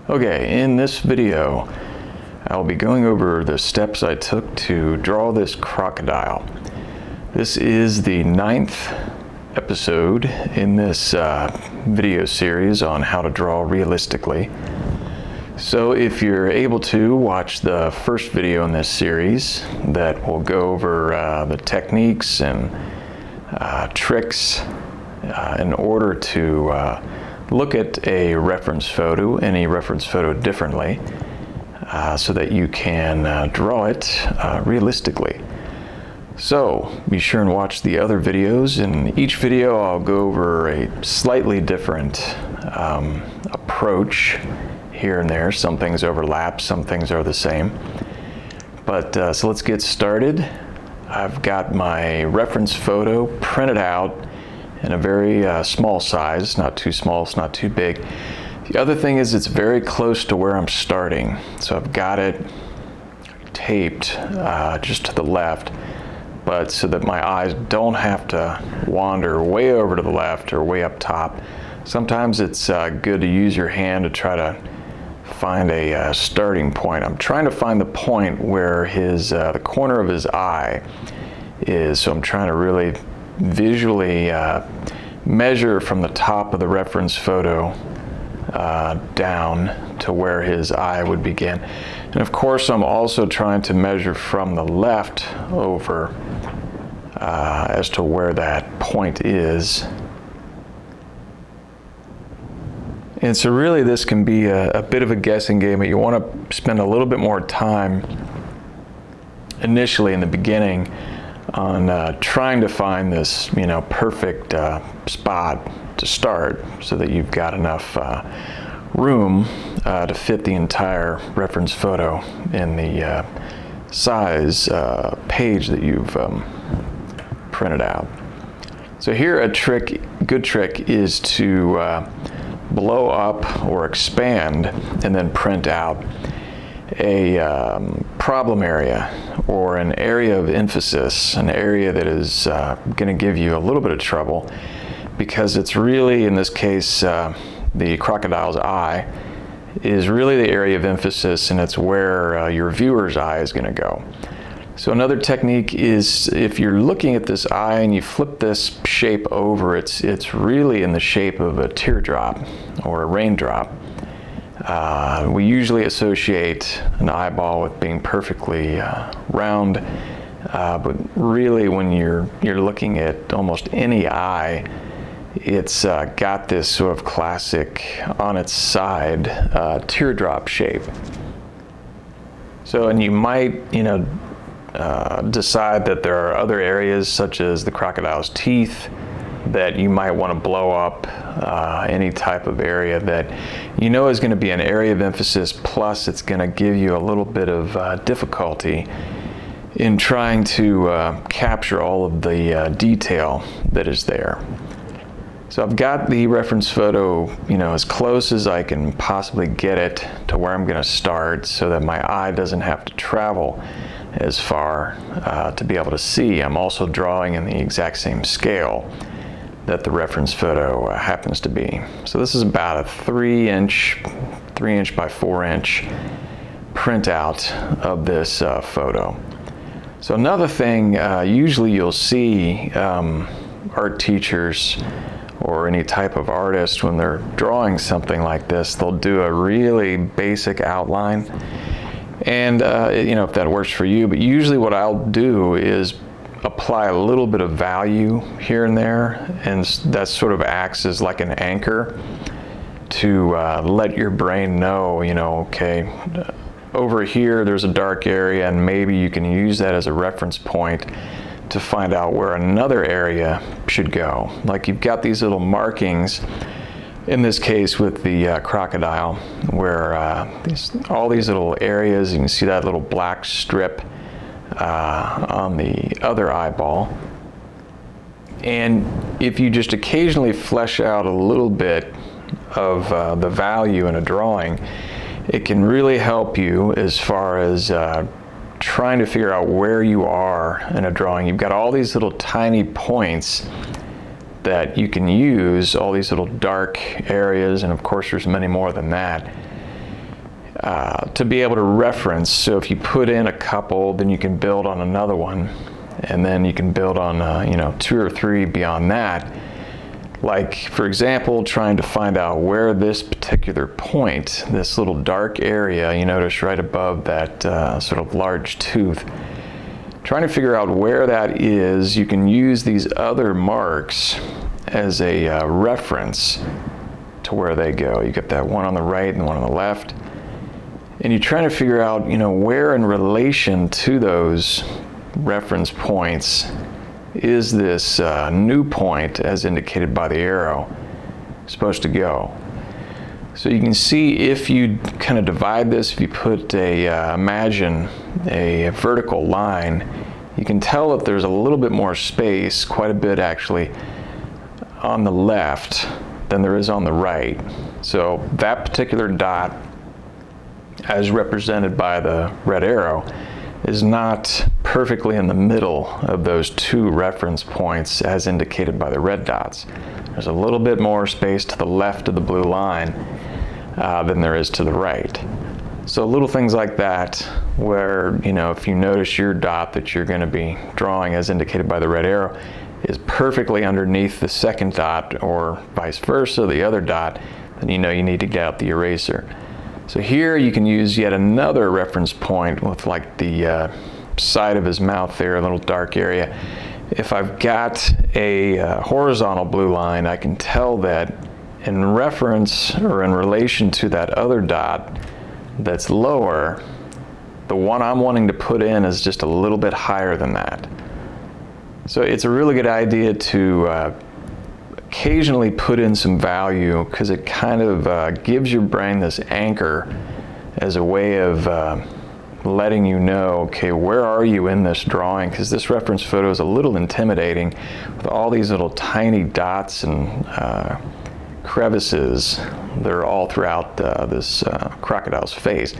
Okay, in this video, I'll be going over the steps I took to draw this crocodile. This is the 9th episode in this video series on how to draw realistically. So if you're able to watch the first video in this series that will go over the techniques and tricks in order to look at a reference photo, any reference photo differently, so that you can draw it realistically. So be sure and watch the other videos. In each video I'll go over a slightly different approach here and there. Some things overlap, some things are the same. But so let's get started. I've got my reference photo printed out in a very small size, not too small, it's not too big. The other thing is it's very close to where I'm starting. So I've got it taped just to the left, but so that my eyes don't have to wander way over to the left or way up top. Sometimes it's good to use your hand to try to find a starting point. I'm trying to find the point where the corner of his eye is, so I'm trying to really visually measure from the top of the reference photo down to where his eye would begin. And of course I'm also trying to measure from the left over as to where that point is. And so really this can be a bit of a guessing game, but you want to spend a little bit more time initially in the beginning on trying to find this, perfect spot to start so that you've got enough room to fit the entire reference photo in the size page that you've printed out. So here a good trick is to blow up or expand and then print out a problem area or an area of emphasis, an area that is going to give you a little bit of trouble, because it's really, in this case, the crocodile's eye is really the area of emphasis, and it's where your viewer's eye is going to go. So another technique is, if you're looking at this eye and you flip this shape over, it's really in the shape of a teardrop or a raindrop. We usually associate an eyeball with being perfectly round, but really when you're looking at almost any eye, it's got this sort of classic on its side teardrop shape. So, and you might decide that there are other areas such as the crocodile's teeth that you might want to blow up, any type of area that is going to be an area of emphasis, plus it's going to give you a little bit of difficulty in trying to capture all of the detail that is there. So I've got the reference photo, as close as I can possibly get it to where I'm going to start so that my eye doesn't have to travel as far to be able to see. I'm also drawing in the exact same scale that the reference photo happens to be. So this is about a 3 inch by 4 inch printout of this photo. So another thing, usually you'll see art teachers or any type of artist, when they're drawing something like this, they'll do a really basic outline. And if that works for you, but usually what I'll do is apply a little bit of value here and there, and that sort of acts as like an anchor to let your brain know, okay, over here there's a dark area, and maybe you can use that as a reference point to find out where another area should go. Like you've got these little markings, in this case with the crocodile, where all these little areas, you can see that little black strip on the other eyeball. And if you just occasionally flesh out a little bit of the value in a drawing, it can really help you as far as trying to figure out where you are in a drawing. You've got all these little tiny points that you can use, all these little dark areas, and of course there's many more than that. to be able to reference. So if you put in a couple, then you can build on another one, and then you can build on you know, 2 or 3 beyond that. Like, for example, trying to find out where this particular point, this little dark area, you notice right above that sort of large tooth, trying to figure out where that is. You can use these other marks as a reference to where they go. You got that one on the right and one on the left, and you're trying to figure out, you know, where in relation to those reference points is this new point, as indicated by the arrow, supposed to go. So you can see, if you kind of divide this, if you put imagine a vertical line, you can tell that there's a little bit more space, quite a bit actually, on the left than there is on the right. So that particular dot, as represented by the red arrow, is not perfectly in the middle of those 2 reference points as indicated by the red dots. There's a little bit more space to the left of the blue line than there is to the right. So little things like that, where, you know, if you notice your dot that you're going to be drawing as indicated by the red arrow is perfectly underneath the second dot, or vice versa, the other dot, then you know you need to get out the eraser. So here you can use yet another reference point with like the side of his mouth there, a little dark area. If I've got a horizontal blue line, I can tell that in reference or in relation to that other dot that's lower, the one I'm wanting to put in is just a little bit higher than that. So it's a really good idea to occasionally put in some value, because it kind of gives your brain this anchor as a way of letting you know, okay, where are you in this drawing? Because this reference photo is a little intimidating with all these little tiny dots and crevices that are all throughout this crocodile's face.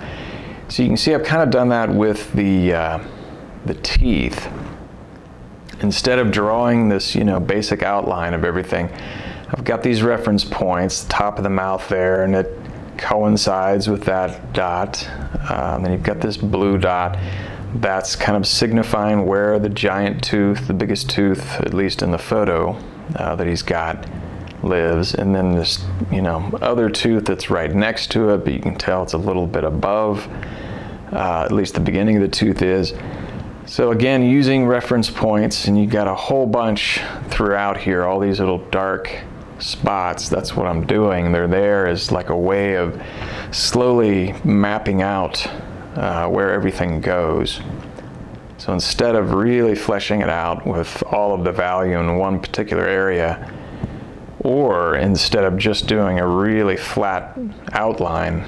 So you can see I've kind of done that with the teeth. Instead of drawing this, you know, basic outline of everything, I've got these reference points, the top of the mouth there, and it coincides with that dot. And then you've got this blue dot. That's kind of signifying where the giant tooth, the biggest tooth, at least in the photo that he's got, lives. And then this, you know, other tooth that's right next to it, but you can tell it's a little bit above, at least the beginning of the tooth is. So again, using reference points, and you got a whole bunch throughout here, all these little dark spots. That's what I'm doing. They're there as like a way of slowly mapping out where everything goes. So instead of really fleshing it out with all of the value in one particular area, or instead of just doing a really flat outline,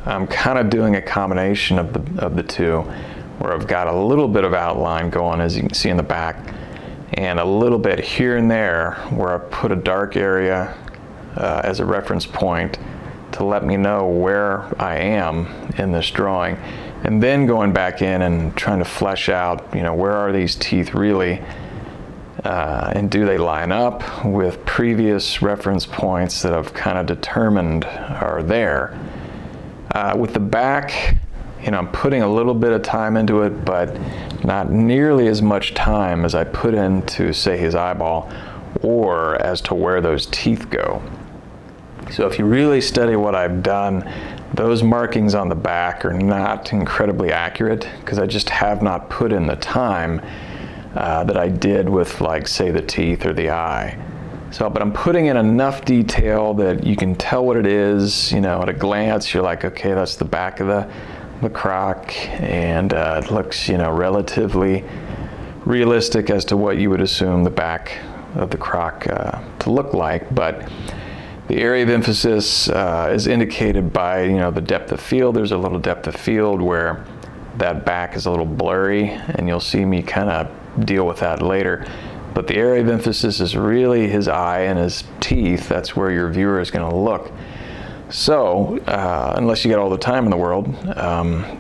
I'm kind of doing a combination of the two, where I've got a little bit of outline going, as you can see in the back, and a little bit here and there where I put a dark area as a reference point to let me know where I am in this drawing. And then going back in and trying to flesh out, you know, where are these teeth really, and do they line up with previous reference points that I've kind of determined are there. With the back, you know, I'm putting a little bit of time into it, but not nearly as much time as I put into, say, his eyeball, or as to where those teeth go. So if you really study what I've done, those markings on the back are not incredibly accurate, because I just have not put in the time that I did with, like, say, the teeth or the eye. So, but I'm putting in enough detail that you can tell what it is. You know, at a glance, you're like, okay, that's the back of the croc, and it looks, you know, relatively realistic as to what you would assume the back of the croc to look like. But the area of emphasis is indicated by, you know, the depth of field. There's a little depth of field where that back is a little blurry, and you'll see me kind of deal with that later. But the area of emphasis is really his eye and his teeth. That's where your viewer is going to look. So, unless you get all the time in the world,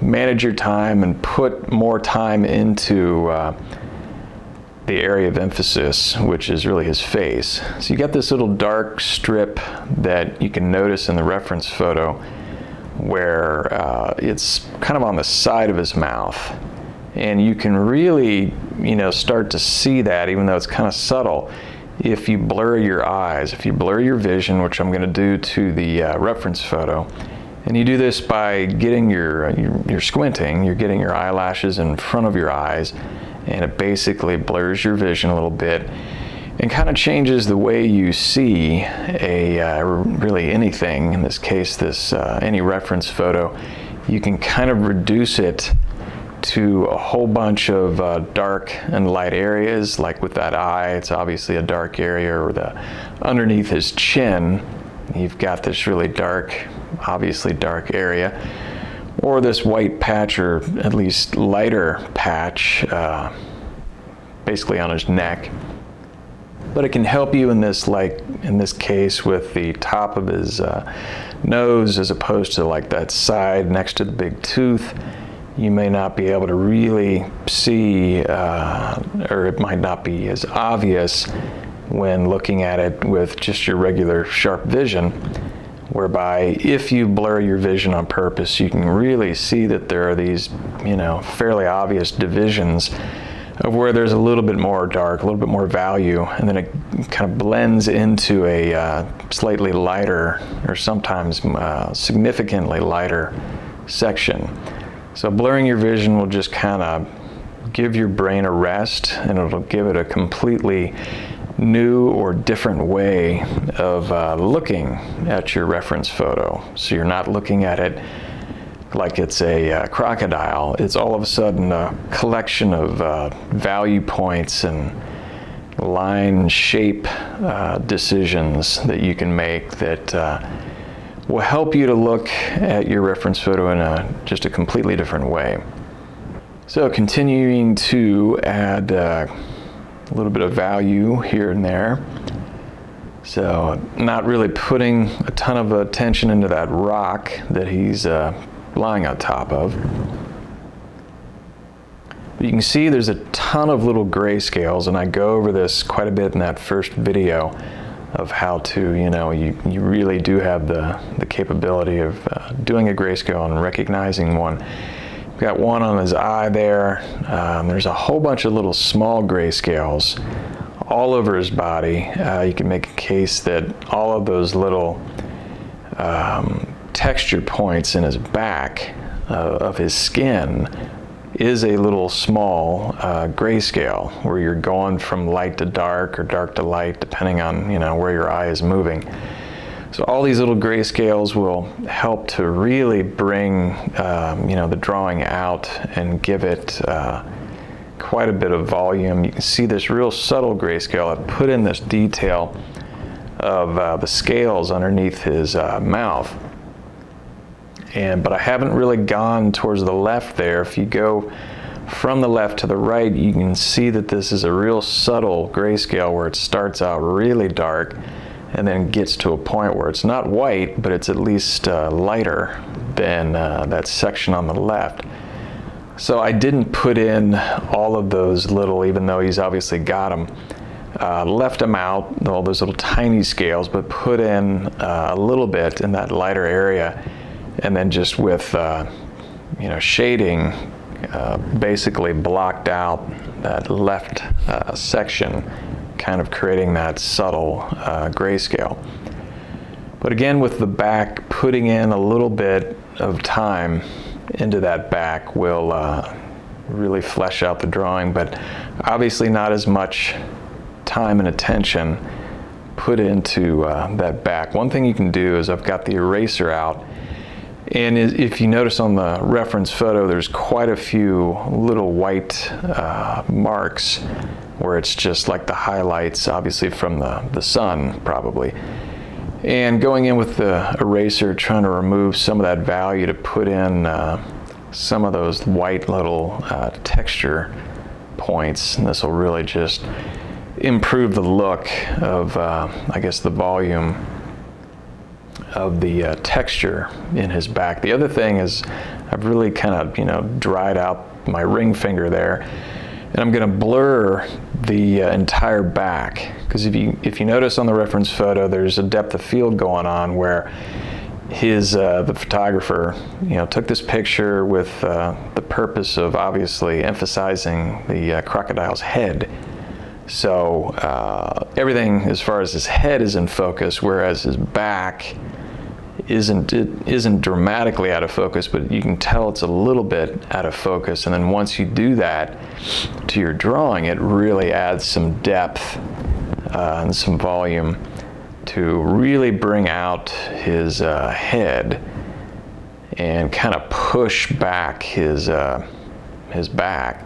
manage your time and put more time into the area of emphasis, which is really his face. So you got this little dark strip that you can notice in the reference photo where it's kind of on the side of his mouth. And you can really, start to see that, even though it's kind of subtle, if you blur your eyes, if you blur your vision, which I'm going to do to the reference photo. And you do this by getting you're squinting, you're getting your eyelashes in front of your eyes, and it basically blurs your vision a little bit and kind of changes the way you see really anything. In this case, any reference photo, you can kind of reduce it to a whole bunch of dark and light areas. Like with that eye, it's obviously a dark area, or underneath his chin, you've got this really dark, obviously dark area, or this white patch, or at least lighter patch, basically on his neck. But it can help you in this case with the top of his nose, as opposed to like that side next to the big tooth. You may not be able to really see, or it might not be as obvious when looking at it with just your regular sharp vision, whereby if you blur your vision on purpose, you can really see that there are these, fairly obvious divisions of where there's a little bit more dark, a little bit more value, and then it kind of blends into a slightly lighter, or sometimes significantly lighter section. So blurring your vision will just kind of give your brain a rest, and it'll give it a completely new or different way of looking at your reference photo. So you're not looking at it like it's a crocodile. It's all of a sudden a collection of value points and line shape decisions that you can make that will help you to look at your reference photo in just a completely different way. So continuing to add a little bit of value here and there. So not really putting a ton of attention into that rock that he's lying on top of. But you can see there's a ton of little grayscales, and I go over this quite a bit in that first video of how to, you really do have the capability of doing a grayscale and recognizing one. We've got one on his eye there. There's a whole bunch of little small grayscales all over his body. You can make a case that all of those little texture points in his back of his skin is a little small grayscale, where you're going from light to dark or dark to light, depending on where your eye is moving. So all these little grayscales will help to really bring the drawing out and give it quite a bit of volume. You can see this real subtle grayscale. I've put in this detail of the scales underneath his mouth. But I haven't really gone towards the left there. If you go from the left to the right, you can see that this is a real subtle grayscale, where it starts out really dark and then gets to a point where it's not white, but it's at least lighter than that section on the left. So I didn't put in all of those little, even though he's obviously got them, left them out, all those little tiny scales, but put in a little bit in that lighter area. And then just with shading, basically blocked out that left section, kind of creating that subtle grayscale. But again, with the back, putting in a little bit of time into that back will really flesh out the drawing, but obviously not as much time and attention put into that back. One thing you can do is, I've got the eraser out, and if you notice on the reference photo, there's quite a few little white marks where it's just like the highlights, obviously from the sun, probably. And going in with the eraser, trying to remove some of that value to put in some of those white little texture points. And this will really just improve the look of, I guess, the volume of the texture in his back. The other thing is, I've really kind of, dried out my ring finger there, and I'm going to blur the entire back, because if you notice on the reference photo, there's a depth of field going on where the photographer, took this picture with the purpose of obviously emphasizing the crocodile's head. So everything as far as his head is in focus, whereas his back isn't dramatically out of focus, but you can tell it's a little bit out of focus. And then once you do that to your drawing, it really adds some depth and some volume to really bring out his head and kind of push back his back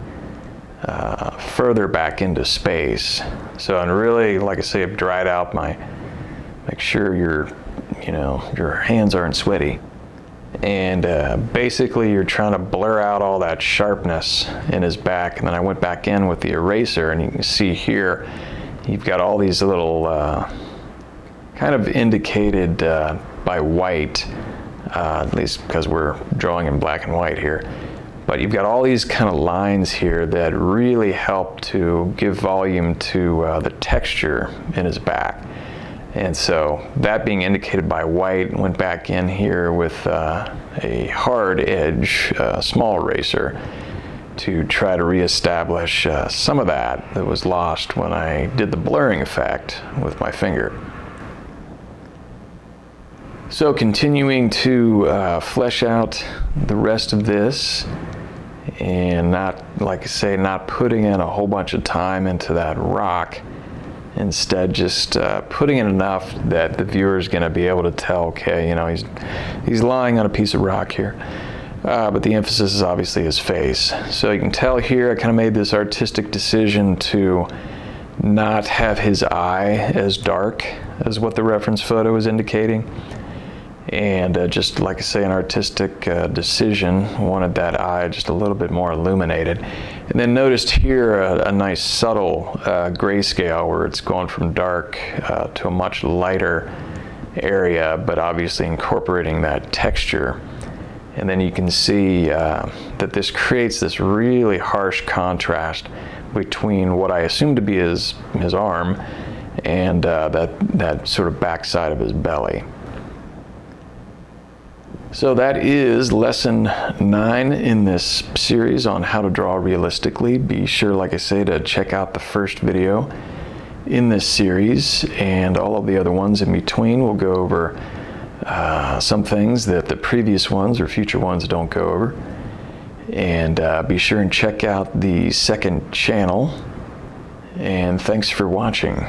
further back into space. So, and really, like I say, I've dried out make sure your hands aren't sweaty. And basically you're trying to blur out all that sharpness in his back. And then I went back in with the eraser, and you can see here, you've got all these little kind of indicated by white, at least because we're drawing in black and white here. But you've got all these kind of lines here that really help to give volume to the texture in his back. And so that being indicated by white, went back in here with a hard edge, small eraser, to try to reestablish some of that was lost when I did the blurring effect with my finger. So continuing to flesh out the rest of this, and not, like I say, not putting in a whole bunch of time into that rock. Instead, just putting in enough that the viewer is going to be able to tell, okay, he's lying on a piece of rock here. But the emphasis is obviously his face. So you can tell here I kind of made this artistic decision to not have his eye as dark as what the reference photo is indicating. And just like I say, an artistic decision, wanted that eye just a little bit more illuminated. And then noticed here a nice subtle grayscale where it's going from dark to a much lighter area, but obviously incorporating that texture. And then you can see that this creates this really harsh contrast between what I assume to be his arm and that sort of backside of his belly. So that is lesson 9 in this series on how to draw realistically. Be sure, like I say, to check out the first video in this series, and all of the other ones in between. We'll go over some things that the previous ones or future ones don't go over. And be sure and check out the second channel. And thanks for watching.